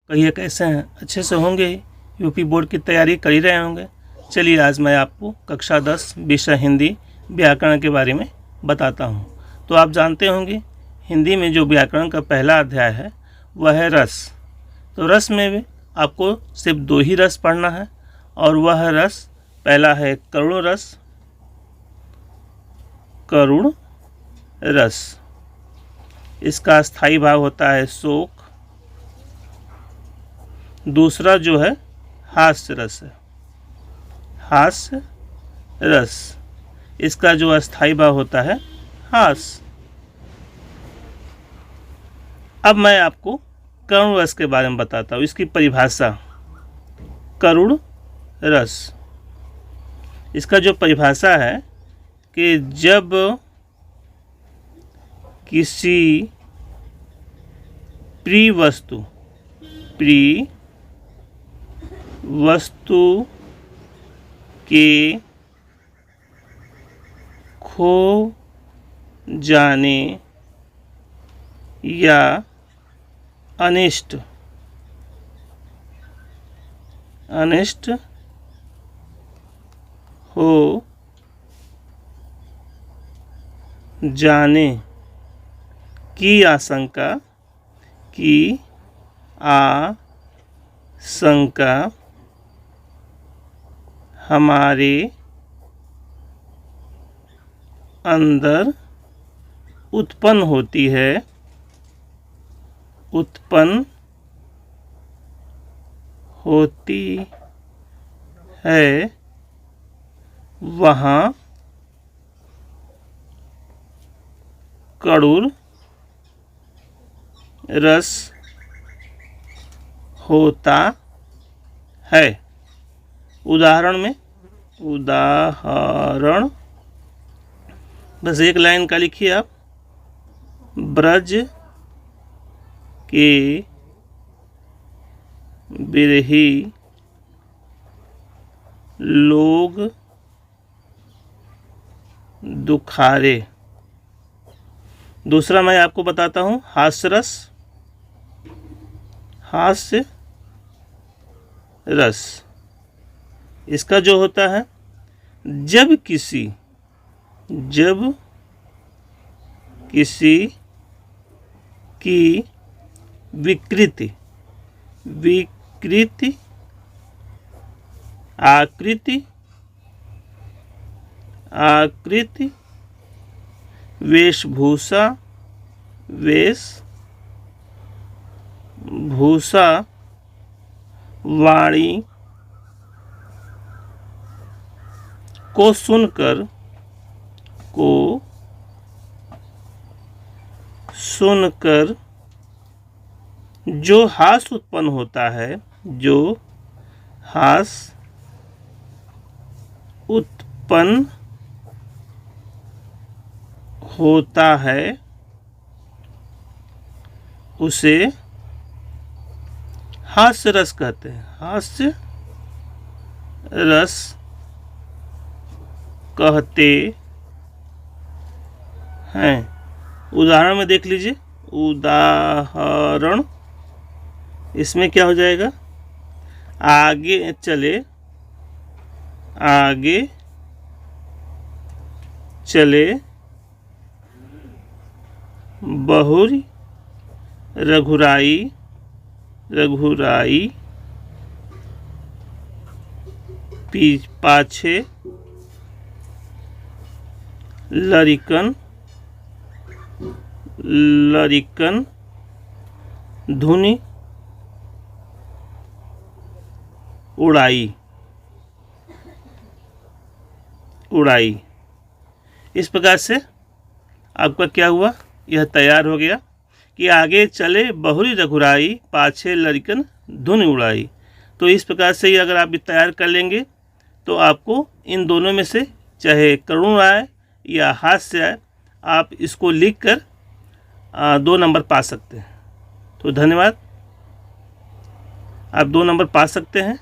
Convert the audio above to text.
कहिए कैसे हैं, अच्छे से होंगे। यूपी बोर्ड की तैयारी कर ही रहे होंगे। चलिए आज मैं आपको कक्षा 10 विषय हिंदी व्याकरण के बारे में बताता हूँ। तो आप जानते होंगे हिंदी में जो व्याकरण का पहला अध्याय है वह है रस। तो रस में भी आपको सिर्फ 2 ही रस पढ़ना है और वह रस पहला है करुण रस। करुण रस, इसका स्थायी भाव होता है शोक। दूसरा जो है हास्य रस है। हास्य रस, इसका जो अस्थायी भाव होता है हास्य। अब मैं आपको करुण रस के बारे में बताता हूँ, इसकी परिभाषा। करुण रस, इसका जो परिभाषा है कि जब किसी प्रिय वस्तु के खो जाने या अनिष्ट हो जाने की आशंका हमारे अंदर उत्पन्न होती है, वहाँ करुण रस होता है। उदाहरण बस एक लाइन का लिखिए आप। ब्रज के बिरही लोग दुखारे। दूसरा मैं आपको बताता हूँ हास्य रस, इसका जो होता है जब किसी की विकृति आकृति वेशभूषा वाणी को सुनकर जो हास्य उत्पन्न होता है, उसे हास्य रस कहते हैं। हास्य रस कहते हैं। उदाहरण में देख लीजिए। उदाहरण इसमें क्या हो जाएगा? आगे चले बहुरी रघुराई पाछे लरिकन धुनी उड़ाई। इस प्रकार से आपका क्या हुआ, यह तैयार हो गया कि आगे चले बहुरी रघुराई पाछे लरिकन धुन उड़ाई। तो इस प्रकार से ही अगर आप तैयार कर लेंगे तो आपको इन दोनों में से चाहे करुण आए या हास्य आए, आप इसको लिख कर 2 नंबर पा सकते हैं। तो धन्यवाद, आप 2 नंबर पा सकते हैं।